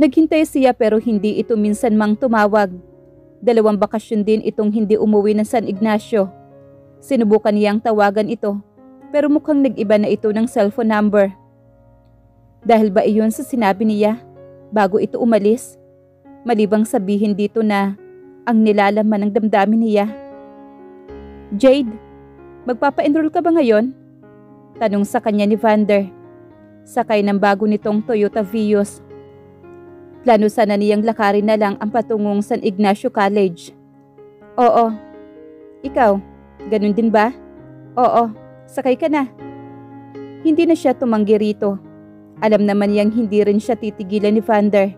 Naghintay siya pero hindi ito minsan mang tumawag. 2 bakasyon din itong hindi umuwi ng San Ignacio. Sinubukan niyang tawagan ito pero mukhang nag-iba na ito ng cellphone number. Dahil ba iyon sa sinabi niya bago ito umalis? Malibang sabihin dito na ang nilalaman ng damdamin niya. Jade, magpapa-enroll ka ba ngayon? Tanong sa kanya ni Vander. Sakay ng bago nitong Toyota Vios. Plano sana niyang lakarin na lang ang patungong San Ignacio College. Oo. Ikaw, ganun din ba? Oo, sakay ka na. Hindi na siya tumanggi rito. Alam naman niyang hindi rin siya titigilan ni Vander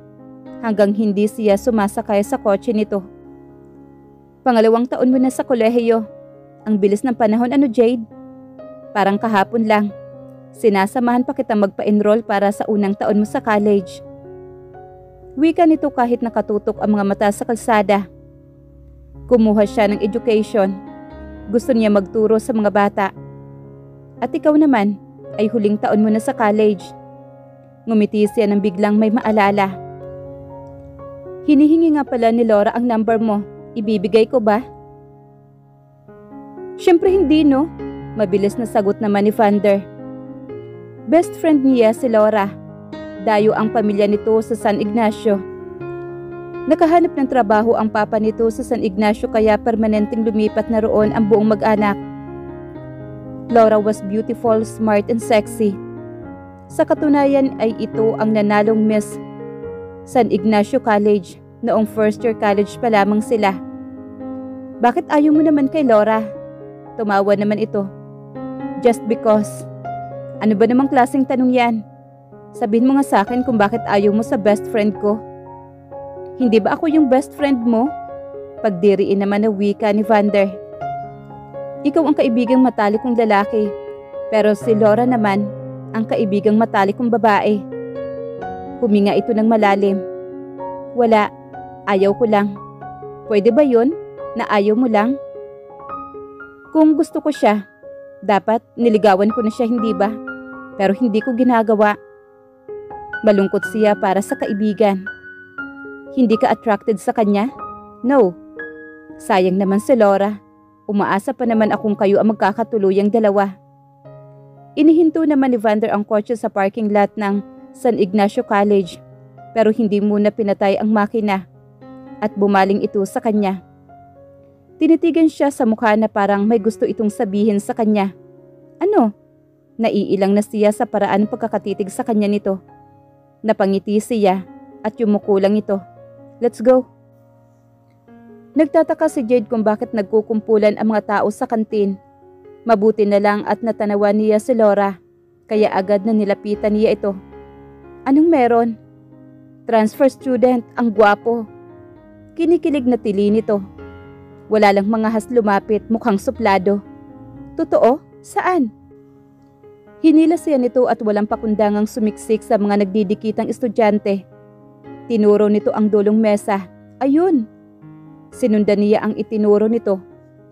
hanggang hindi siya sumasakay sa kotse nito. 2 taon mo na sa kolehiyo. Ang bilis ng panahon, ano Jade? Parang kahapon lang. Sinasamahan pa kita magpa-enroll para sa unang taon mo sa college. Wika nito kahit nakatutok ang mga mata sa kalsada. Kumuha siya ng education. Gusto niya magturo sa mga bata. At ikaw naman ay huling taon mo na sa college. Ngumiti siya nang biglang may maalala. Hinihingi nga pala ni Laura ang number mo. Ibibigay ko ba? Siyempre hindi, no? Mabilis na sagot naman ni Vander. Best friend niya si Laura. Dayo ang pamilya nito sa San Ignacio. Nakahanap ng trabaho ang papa nito sa San Ignacio kaya permanenteng lumipat na roon ang buong mag-anak. Laura was beautiful, smart and sexy. Sa katunayan ay ito ang nanalong Miss San Ignacio College noong first year college pa lamang sila. Bakit ayaw mo naman kay Laura? Tumawa naman ito. Just because. Ano ba namang klaseng tanong yan? Sabihin mo nga sa akin kung bakit ayaw mo sa best friend ko. Hindi ba ako yung best friend mo? Pagdiriin naman na wika ni Vander. Ikaw ang kaibigang matalik kong lalaki, pero si Laura naman ang kaibigang matalik kong babae. Huminga ito ng malalim. Wala, ayaw ko lang. Pwede ba yun na ayaw mo lang? Kung gusto ko siya, dapat niligawan ko na siya, hindi ba? Pero hindi ko ginagawa. Malungkot siya para sa kaibigan. Hindi ka attracted sa kanya? No. Sayang naman si Laura. Umaasa pa naman akong kayo ang magkakatuluyang dalawa. Inihinto naman ni Vander ang kotse sa parking lot ng San Ignacio College pero hindi muna pinatay ang makina at bumaling ito sa kanya. Tinitigan siya sa mukha na parang may gusto itong sabihin sa kanya. Ano? Naiilang na siya sa paraan pagkakatitig sa kanya nito. Napangiti siya at yumuko lang ito. Let's go. Nagtataka si Jade kung bakit nagkukumpulan ang mga tao sa kantin. Mabuti na lang at natanawan niya si Laura, kaya agad na nilapitan niya ito. Anong meron? Transfer student, ang gwapo. Kinikilig na tili nito. Wala lang mga has lumapit, mukhang suplado. Totoo? Saan? Hinila siya nito at walang pakundangang sumiksik sa mga nagdidikitang estudyante. Tinuro nito ang dulong mesa. Ayun! Sinundan niya ang itinuro nito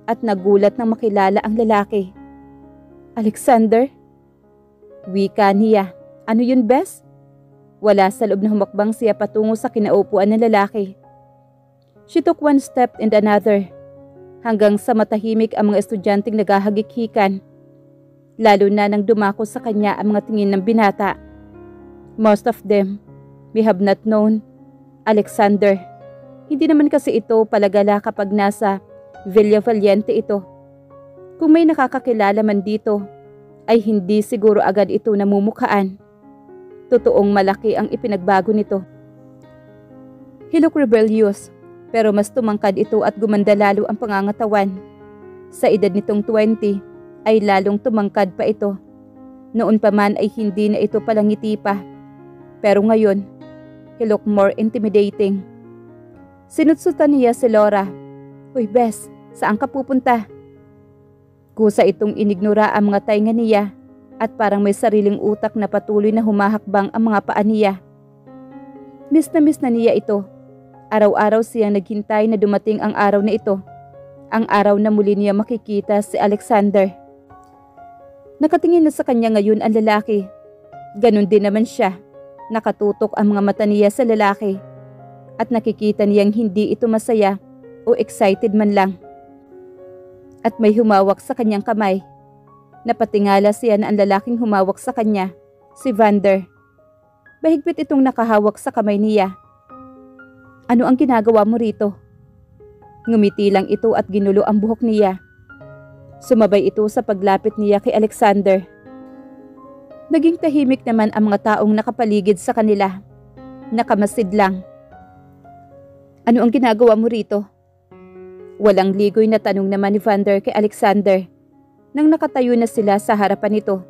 at nagulat nang makilala ang lalaki. Alexander? Wika niya. Ano yun, Bes? Wala sa loob na humakbang siya patungo sa kinaupuan ng lalaki. She took one step and another, hanggang sa matahimik ang mga estudyanteng naghahagikhikan. Lalo na nang dumako sa kanya ang mga tingin ng binata. Most of them, we have not known Alexander. Hindi naman kasi ito palagala kapag nasa Villa Valiente ito. Kung may nakakakilala man dito, ay hindi siguro agad ito namumukhaan. Totoong malaki ang ipinagbago nito. He looked rebellious, pero mas tumangkad ito at gumanda lalo ang pangangatawan. Sa edad nitong 20, ay lalong tumangkad pa ito. Noon pa man ay hindi na ito palangiti pa. Pero ngayon, he looked more intimidating. Sinutsutan niya si Laura. Uy, Bes, saan ka pupunta? Kusa itong inignora ang mga tainga niya at parang may sariling utak na patuloy na humahakbang ang mga paa niya. Miss na niya ito. Araw-araw siyang naghintay na dumating ang araw na ito. Ang araw na muli niya makikita si Alexander. Nakatingin na sa kanya ngayon ang lalaki. Ganon din naman siya. Nakatutok ang mga mata niya sa lalaki. At nakikita niyang hindi ito masaya o excited man lang. At may humawak sa kanyang kamay. Napatingala siya na ang lalaking humawak sa kanya, si Vander. Bahigpit itong nakahawak sa kamay niya. Ano ang ginagawa mo rito? Ngumiti lang ito at ginulo ang buhok niya. Sumabay ito sa paglapit niya kay Alexander. Naging tahimik naman ang mga taong nakapaligid sa kanila. Nakamasid lang. Ano ang ginagawa mo rito? Walang ligoy na tanong naman ni Vander kay Alexander nang nakatayo na sila sa harapan nito.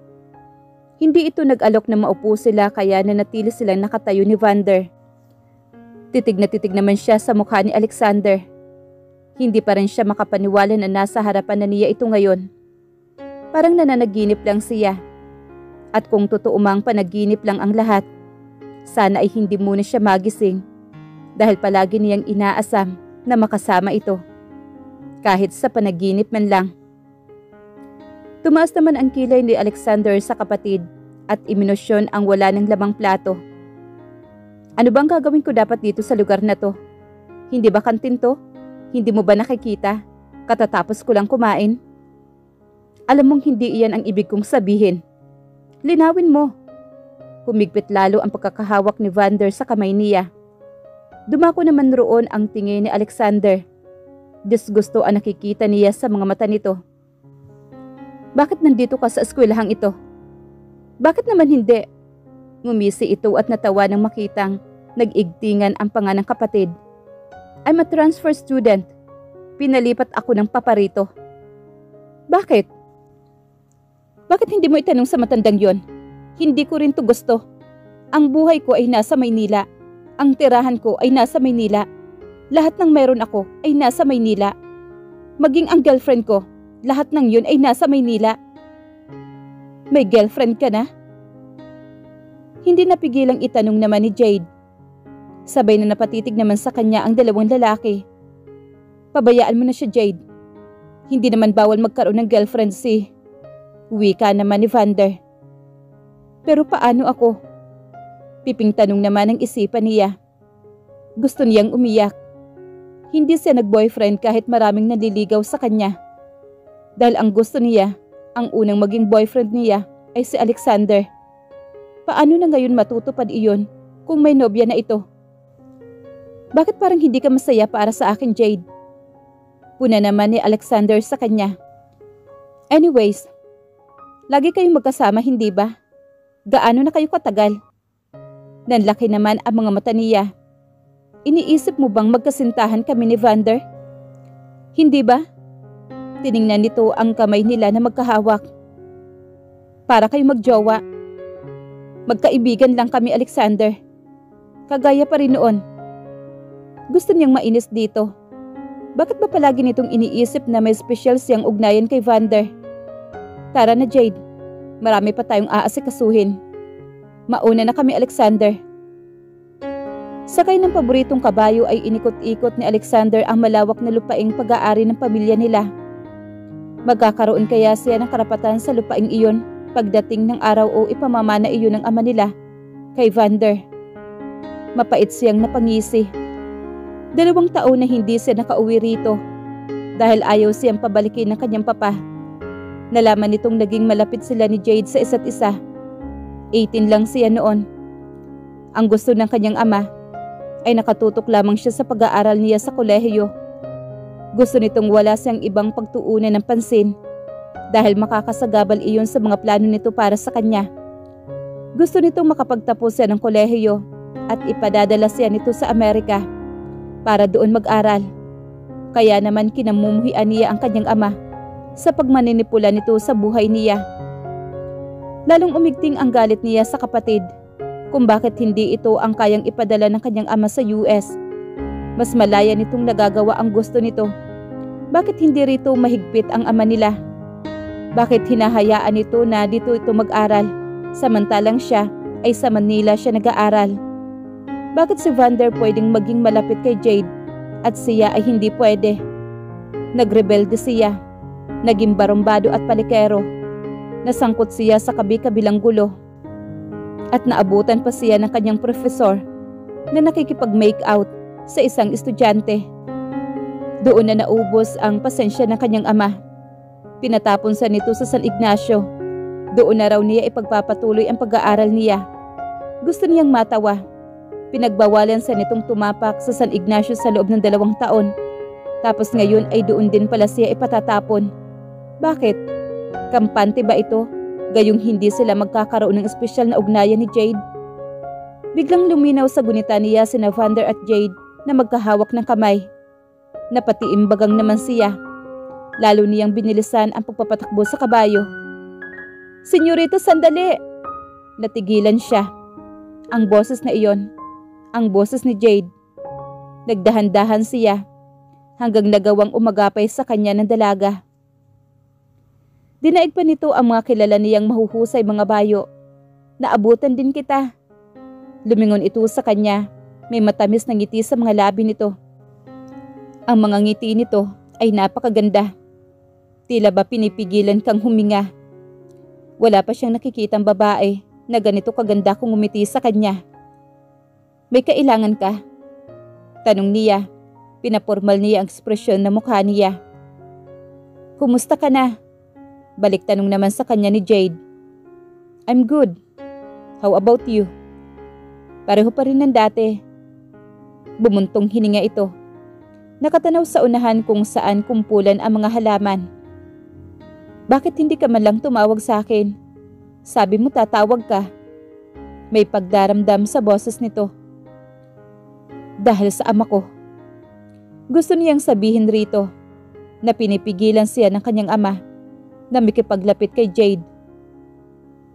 Hindi ito nag-alok na maupo sila kaya nanatili silang nakatayo ni Vander. Titig na titig naman siya sa mukha ni Alexander. Hindi pa rin siya makapaniwala na nasa harapan na niya ito ngayon. Parang nananaginip lang siya. At kung totoo mang panaginip lang ang lahat, sana ay hindi muna siya magising dahil palagi niyang inaasam na makasama ito. Kahit sa panaginip man lang. Tumaas naman ang kilay ni Alexander sa kapatid at iminosyon ang wala ng lamang plato. Ano bang gagawin ko dapat dito sa lugar na to? Hindi ba kantin to? Hindi mo ba nakikita? Katatapos ko lang kumain. Alam mong hindi iyan ang ibig kong sabihin. Linawin mo. Humigpit lalo ang pagkakahawak ni Vander sa kamay niya. Dumako naman roon ang tingin ni Alexander. Disgusto ang nakikita niya sa mga mata nito. Bakit nandito ka sa eskwelahang ito? Bakit naman hindi? Ngumisi ito at natawa nang makitang nag-igtingan ang panga ng kapatid. I'm a transfer student. Pinalipat ako ng paparito. Bakit? Bakit hindi mo itanong sa matandang yon? Hindi ko rin to gusto. Ang buhay ko ay nasa Maynila. Ang tirahan ko ay nasa Maynila. Lahat ng meron ako ay nasa Maynila. Maging ang girlfriend ko, lahat ng yun ay nasa Maynila. May girlfriend ka na? Hindi napigilang itanong naman ni Jade. Sabay na napatitig naman sa kanya ang dalawang lalaki. Pabayaan mo na siya, Jade. Hindi naman bawal magkaroon ng girlfriend si... Wika naman ni Vander. Pero paano ako? Piping tanong naman ang isipan niya. Gusto niyang umiyak. Hindi siya nag-boyfriend kahit maraming naliligaw sa kanya. Dahil ang gusto niya, ang unang maging boyfriend niya ay si Alexander. Paano na ngayon matutupad iyon kung may nobya na ito? Bakit parang hindi ka masaya para sa akin, Jade? Puna naman ni Alexander sa kanya. Anyways, lagi kayong magkasama, hindi ba? Gaano na kayo katagal? Nanlaki naman ang mga mata niya. Iniisip mo bang magkasintahan kami ni Vander? Hindi ba? Tiningnan nito ang kamay nila na magkahawak. Para kayo magjowa. Magkaibigan lang kami, Alexander. Kagaya pa rin noon. Gusto niyang mainis dito. Bakit ba palagi nitong iniisip na may special siyang ugnayan kay Vander? Tara na, Jade. Marami pa tayong aasikasuhin. Mauna na kami, Alexander. Sakay ng paboritong kabayo ay inikot-ikot ni Alexander ang malawak na lupaing pag-aari ng pamilya nila. Magkakaroon kaya siya ng karapatan sa lupaing iyon pagdating ng araw o ipamamana iyon ng ama nila kay Vander? Mapait siyang napangisi. 2 taon na hindi siya nakauwi rito dahil ayaw siyang pabalikin ng kanyang papa. Nalaman nitong naging malapit sila ni Jade sa isa't isa. 18 lang siya noon. Ang gusto ng kanyang ama ay nakatutok lamang siya sa pag-aaral niya sa kolehiyo. Gusto nitong wala siyang ibang pagtuunan ng pansin dahil makakasagabal iyon sa mga plano nito para sa kanya. Gusto nitong makapagtapos siya ng kolehiyo at ipadadala siya nito sa Amerika para doon mag-aral. Kaya naman kinamumuhian niya ang kanyang ama sa pagmaninipula nito sa buhay niya. Lalong umigting ang galit niya sa kapatid kung bakit hindi ito ang kayang ipadala ng kanyang ama sa US. Mas malaya nitong nagagawa ang gusto nito. Bakit hindi rito mahigpit ang ama nila? Bakit hinahayaan nito na dito ito mag-aral samantalang siya ay sa Manila siya nag-aaral? Bakit si Vander pwedeng maging malapit kay Jade at siya ay hindi pwede? Nagrebelde siya, naging barumbado at palikero. Nasangkot siya sa kabi-kabilang gulo. At naabutan pa siya ng kanyang profesor na nakikipag-make out sa isang estudyante. Doon na naubos ang pasensya ng kanyang ama. Pinatapon sa nito sa San Ignacio. Doon na raw niya ipagpapatuloy ang pag-aaral niya. Gusto niyang matawa. Pinagbawalan sa nitong tumapak sa San Ignacio sa loob ng 2 taon. Tapos ngayon ay doon din pala siya ipatatapon. Bakit? Kampante ba ito? Gayong hindi sila magkakaroon ng espesyal na ugnayan ni Jade? Biglang luminaw sa gunita niya sina Vander at Jade na magkahawak ng kamay. Napatiimbagang naman siya. Lalo niyang binilisan ang pagpapatakbo sa kabayo. "Senyorita, sandali!" Natigilan siya. Ang boses na iyon, ang boses ni Jade. Nagdahan-dahan siya hanggang nagawang umagapay sa kanya ng dalaga. Dinaig pa nito ang mga kilala niyang mahuhusay mga bayo. "Naabutan din kita." Lumingon ito sa kanya. May matamis na ngiti sa mga labi nito. Ang mga ngiti nito ay napakaganda. Tila ba pinipigilan kang huminga. Wala pa siyang nakikitang babae na ganito kaganda kung umiti sa kanya. "May kailangan ka?" Tanong niya. Pinapormal niya ang ekspresyon ng mukha niya. "Kumusta ka na?" Balik tanong naman sa kanya ni Jade. "I'm good. How about you?" Pareho pa rin ng dati. Bumuntong hininga ito. Nakatanaw sa unahan kung saan kumpulan ang mga halaman. "Bakit hindi ka man lang tumawag sa akin? Sabi mo tatawag ka." May pagdaramdam sa boses nito. "Dahil sa ama ko." Gusto niyang sabihin rito na pinipigilan siya ng kanyang ama na makipaglapit kay Jade.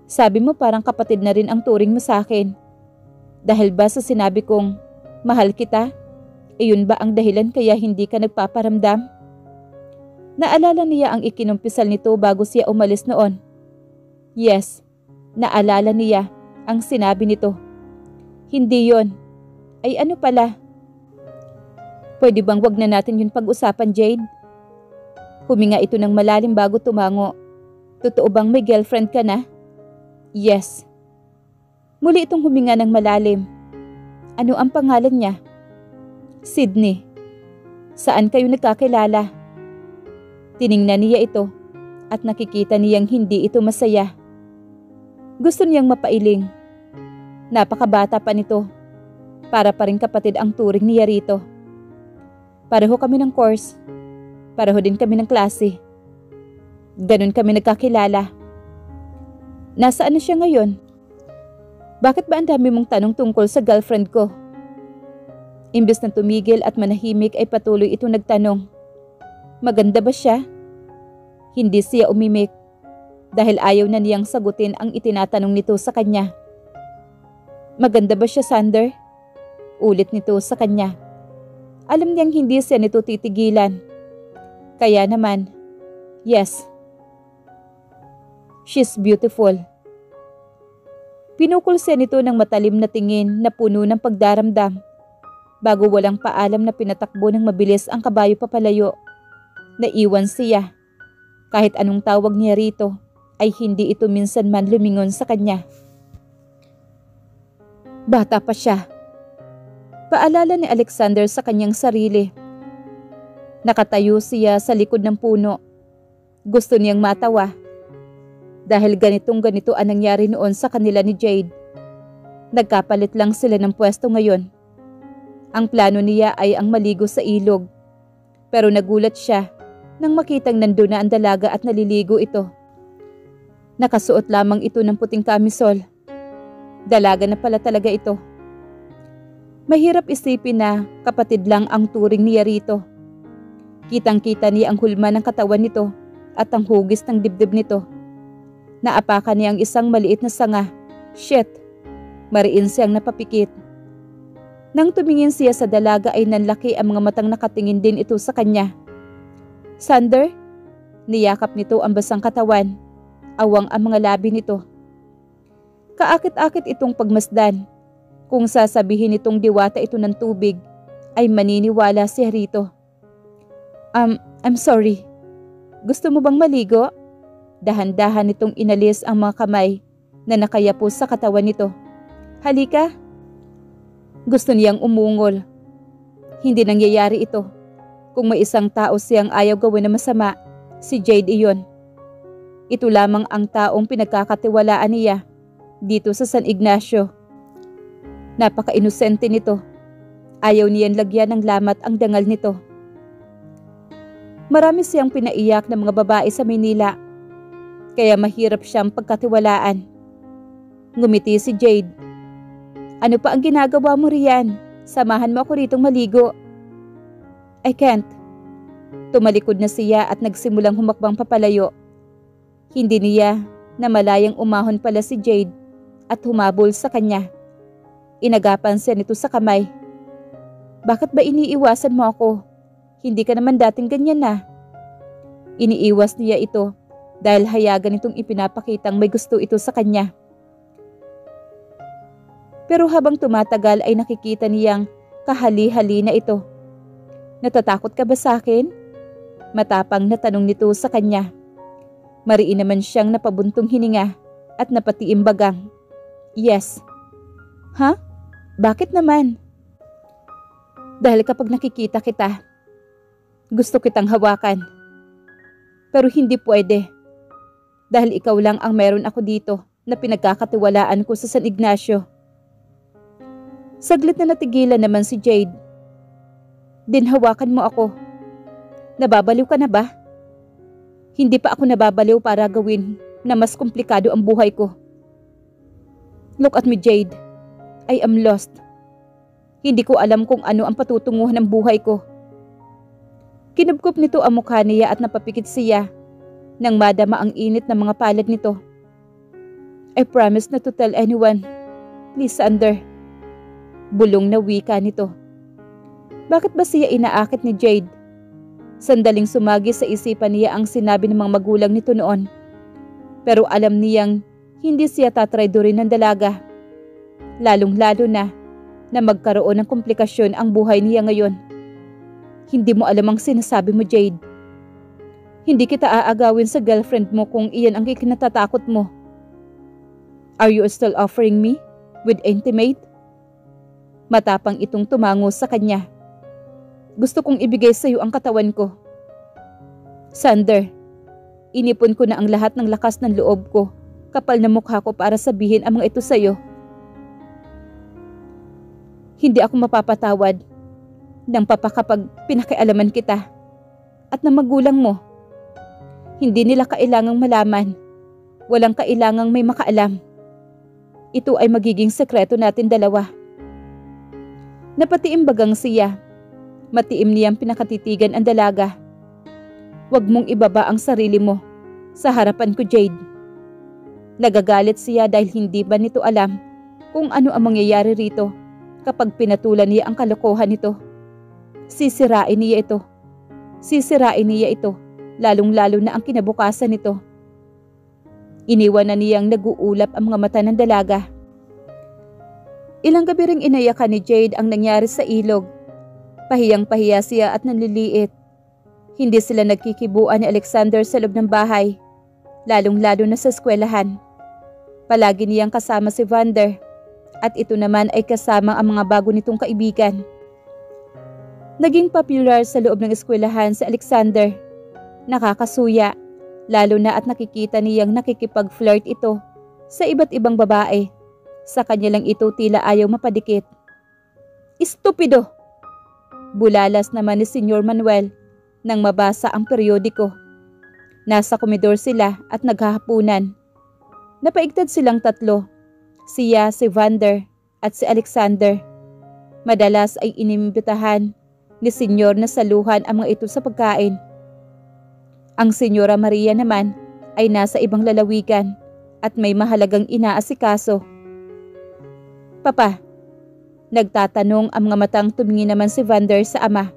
"Sabi mo parang kapatid na rin ang turing mo sa akin. Dahil ba sa sinabi kong mahal kita? Iyon ba ang dahilan kaya hindi ka nagpaparamdam?" Naalala niya ang ikinumpisal nito bago siya umalis noon. Yes, naalala niya ang sinabi nito. Hindi yon. Ay ano pala? "Pwede bang wag na natin yun pag-usapan, Jade?" Huminga ito ng malalim bago tumango. "Totoo bang may girlfriend ka na?" "Yes." Muli itong huminga ng malalim. "Ano ang pangalan niya?" "Sydney." "Saan kayo nagkakilala?" Tiningnan niya ito at nakikita niyang hindi ito masaya. Gusto niyang mapailing. Napakabata pa nito. Para pa rin kapatid ang turing niya rito. Pareho kami ng course. Pareho din kami ng klase. Ganun kami nagkakilala. Nasaan na siya ngayon? Bakit ba ang dami mong tanong tungkol sa girlfriend ko? Imbes na tumigil at manahimik ay patuloy itong nagtanong. Maganda ba siya? Hindi siya umimik dahil ayaw na niyang sagutin ang itinatanong nito sa kanya. Maganda ba siya, Sander? Ulit nito sa kanya. Alam niyang hindi siya nito titigilan. Kaya naman, yes. She's beautiful. Pinukol siya nito ng matalim na tingin na puno ng pagdaramdam. Bago walang paalam na pinatakbo ng mabilis ang kabayo papalayo. Naiwan siya. Kahit anong tawag niya rito, ay hindi ito minsan man lumingon sa kanya. Bata pa siya. Paalala ni Alexander sa kanyang sarili. Nakatayo siya sa likod ng puno. Gusto niyang matawa. Dahil ganito ang nangyari noon sa kanila ni Jade. Nagkapalit lang sila ng pwesto ngayon. Ang plano niya ay ang maligo sa ilog. Pero nagulat siya nang makitang nandun na ang dalaga at naliligo ito. Nakasuot lamang ito ng puting kamisol. Dalaga na pala talaga ito. Mahirap isipin na kapatid lang ang turing niya rito. Kitang-kita niya ang hulma ng katawan nito at ang hugis ng dibdib nito. Naapakan niya ang isang maliit na sanga. Shit! Mariin siyang napapikit. Nang tumingin siya sa dalaga ay nanlaki ang mga matang nakatingin din ito sa kanya. Sander? Niyakap nito ang basang katawan. Awang ang mga labi nito. Kaakit-akit itong pagmasdan. Kung sasabihin nitong diwata ito ng tubig, ay maniniwala si Rito. I'm sorry. Gusto mo bang maligo? Dahan-dahan nitong inalis ang mga kamay na nakayapos sa katawan nito. Halika. Gusto niyang umungol. Hindi nangyayari ito. Kung may isang tao siyang ayaw gawin na masama, si Jade iyon. Ito lamang ang taong pinagkakatiwalaan niya dito sa San Ignacio. Napaka-inosente nito. Ayaw niyan lagyan ng lamat ang dangal nito. Marami siyang pinaiyak ng mga babae sa Maynila, kaya mahirap siyang pagkatiwalaan. Ngumiti si Jade. Ano pa ang ginagawa mo riyan? Samahan mo ako ritong maligo. I can't. Tumalikod na siya at nagsimulang humakbang papalayo. Hindi niya na malayang umahon pala si Jade at humabol sa kanya. Inagapan siya nito sa kamay. Bakit ba iniiwasan mo ako? Hindi ka naman dating ganyan na. Iniiwas niya ito dahil hayagan itong ipinapakitang may gusto ito sa kanya. Pero habang tumatagal ay nakikita niyang kahali-hali na ito. Natatakot ka ba sa akin? Matapang na tanong nito sa kanya. Mariin naman siyang napabuntong hininga at napatiimbagang. Yes. Ha? Bakit naman? Dahil kapag nakikita kita, gusto kitang hawakan. Pero hindi pwede. Dahil ikaw lang ang meron ako dito na pinagkakatiwalaan ko sa San Ignacio. Saglit na natigilan naman si Jade. Dinhawakan mo ako. Nababaliw ka na ba? Hindi pa ako nababaliw para gawin na mas komplikado ang buhay ko. Look at me, Jade. I am lost. Hindi ko alam kung ano ang patutunguhan ng buhay ko. Kinubkob nito ang mukha niya at napapikit siya nang madama ang init ng mga palad nito. I promise not to tell anyone. Please, Sander. Bulong na wika nito. Bakit ba siya inaakit ni Jade? Sandaling sumagi sa isipan niya ang sinabi ng mga magulang nito noon. Pero alam niyang hindi siya tatraydorin ng dalaga. Lalong-lalo na magkaroon ng komplikasyon ang buhay niya ngayon. Hindi mo alam ang sinasabi mo, Jade. Hindi kita aagawin sa girlfriend mo kung iyan ang ikinatatakot mo. Are you still offering me with intimate? Matapang itong tumango sa kanya. Gusto kong ibigay sa iyo ang katawan ko. Sander, inipon ko na ang lahat ng lakas ng loob ko, kapal na mukha ko para sabihin ang mga ito sa iyo. Hindi ako mapapatawad ng papa kapag pinakialaman kita at ng magulang mo. Hindi nila kailangang malaman. Walang kailangang may makaalam. Ito ay magiging sekreto natin dalawa. Napatiimbagang siya. Matiim niyang pinakatitigan ang dalaga. Huwag mong ibaba ang sarili mo sa harapan ko, Jade. Nagagalit siya dahil hindi ba nito alam kung ano ang mangyayari rito kapag pinatulan niya ang kalokohan nito. Sisirain niya ito. Sisirain niya ito, lalong-lalo na ang kinabukasan nito. Iniwan na niyang nag-uulap ang mga mata ng dalaga. Ilang gabi ring inayakan ni Jade ang nangyari sa ilog. Pahiyang-pahiya siya at nanliliit. Hindi sila nagkikibuan ni Alexander sa loob ng bahay, lalong-lalo na sa eskwelahan. Palagi niyang kasama si Vander at ito naman ay kasama ang mga bago nitong kaibigan. Naging popular sa loob ng eskwelahan si Alexander. Nakakasuya, lalo na at nakikita niyang nakikipag-flirt ito sa iba't ibang babae. Sa kanya lang ito tila ayaw mapadikit. Estupido! Bulalas naman ni Senyor Manuel nang mabasa ang periodiko. Nasa komedor sila at naghahapunan. Napaigtad silang tatlo, siya, si Vander at si Alexander. Madalas ay inimbitahan ni Senyor na saluhan ang mga ito sa pagkain. Ang Senyora Maria naman ay nasa ibang lalawigan at may mahalagang inaasikaso. Papa, nagtatanong ang mga matang tumingin naman si Vander sa ama.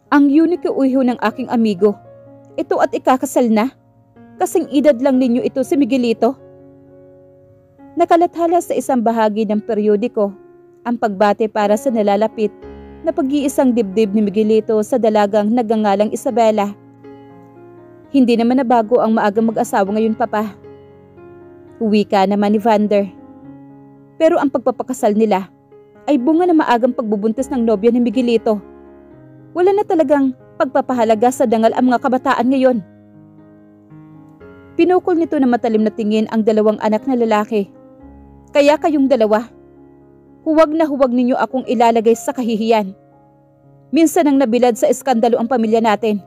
Ang unique uyho ng aking amigo, ito at ikakasal na? Kasing edad lang ninyo ito si Miguelito? Nakalathala sa isang bahagi ng periodiko ang pagbate para sa nalalapit na pag-iisang dibdib ni Miguelito sa dalagang nagngangalang Isabela. Hindi naman nabago ang maagang mag-asawa ngayon, Papa. Wika naman ni Vander. Pero ang pagpapakasal nila ay bunga na maagang pagbubuntis ng nobya ni Miguelito. Wala na talagang pagpapahalaga sa dangal ang mga kabataan ngayon. Pinukol nito na matalim na tingin ang dalawang anak na lalaki. Kaya kayong dalawa, huwag na huwag ninyo akong ilalagay sa kahihiyan. Minsan nang nabilad sa eskandalo ang pamilya natin.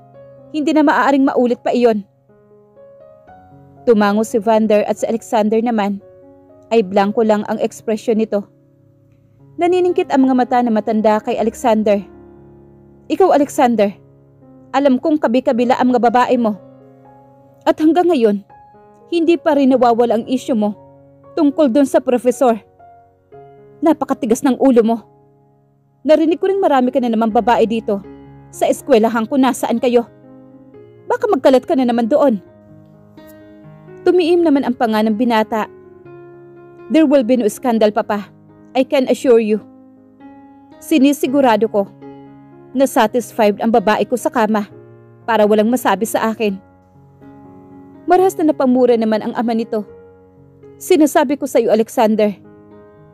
Hindi na maaaring maulit pa iyon. Tumango si Vander at si Alexander naman ay blanko lang ang ekspresyon nito. Naniningkit ang mga mata na matanda kay Alexander. Ikaw, Alexander, alam kong kabi-kabila ang mga babae mo. At hanggang ngayon, hindi pa rin nawawala ang isyu mo tungkol doon sa profesor. Napakatigas ng ulo mo. Narinig ko rin marami ka na naman babae dito sa eskwelahan kung nasaan kayo. Baka magkalat ka na naman doon. Tumiim naman ang panga ng binata. There will be no scandal, Papa. I can assure you. Sinisigurado ko na satisfied ang babae ko sa kama para walang masabi sa akin. Marahas na napamura naman ang ama nito. Sinasabi ko sa iyo, Alexander,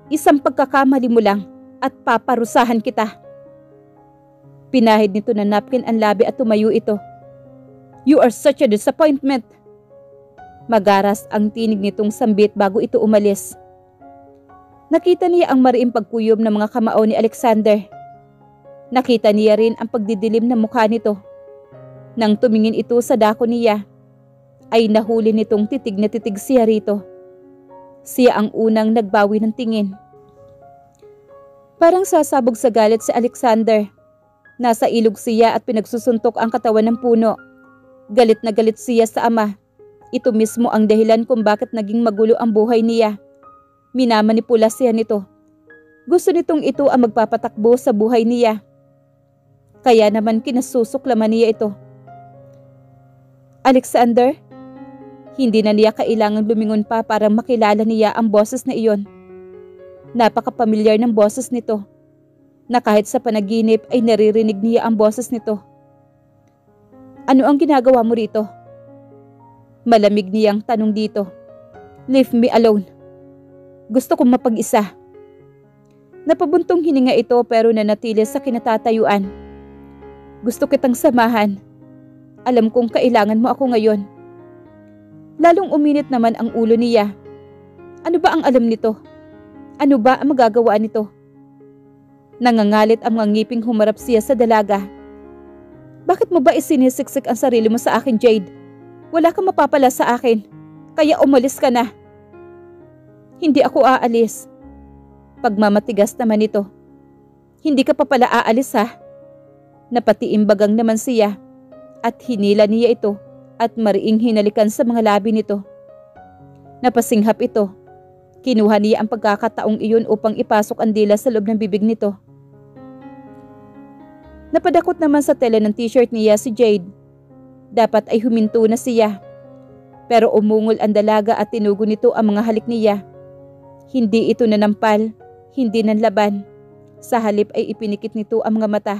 isang pagkakamali mo lang at paparusahan kita. Pinahid nito na napkin ang labi at tumayo ito. You are such a disappointment. Magaras ang tinig nitong sambit bago ito umalis. Nakita niya ang mariing pagkuyom ng mga kamao ni Alexander. Nakita niya rin ang pagdidilim ng mukha nito. Nang tumingin ito sa dako niya, ay nahuli nitong titig na titig siya rito. Siya ang unang nagbawi ng tingin. Parang sasabog sa galit si Alexander. Nasa ilog siya at pinagsusuntok ang katawan ng puno. Galit na galit siya sa ama. Ito mismo ang dahilan kung bakit naging magulo ang buhay niya. Minamanipula siya nito. Gusto nitong ito ang magpapatakbo sa buhay niya. Kaya naman kinasusuklaman niya ito. Alexander, hindi na niya kailangang lumingon pa para makilala niya ang boses na iyon. Napakapamilyar ng boses nito, na kahit sa panaginip ay naririnig niya ang boses nito. Ano ang ginagawa mo rito? Malamig niyang tanong dito. Leave me alone. Gusto kong mapag-isa. Napabuntong hininga ito pero nanatili sa kinatatayuan. Gusto kitang samahan. Alam kong kailangan mo ako ngayon. Lalong uminit naman ang ulo niya. Ano ba ang alam nito? Ano ba ang magagawa nito? Nangangalit ang mga ngiping humarap siya sa dalaga. Bakit mo ba isinisiksik ang sarili mo sa akin, Jade? Wala kang mapapala sa akin, kaya umalis ka na. Hindi ako aalis. Pagmamatigas naman ito. Hindi ka pa pala aalis, ha? Napatiimbagang naman siya at hinila niya ito at mariing hinalikan sa mga labi nito. Napasinghap ito. Kinuha niya ang pagkakataong iyon upang ipasok ang dila sa loob ng bibig nito. Napadakot naman sa tela ng t-shirt niya si Jade. Dapat ay huminto na siya. Pero umungol ang dalaga at tinugo nito ang mga halik niya. Hindi ito nanampal, hindi nanlaban. Sa halip ay ipinikit nito ang mga mata.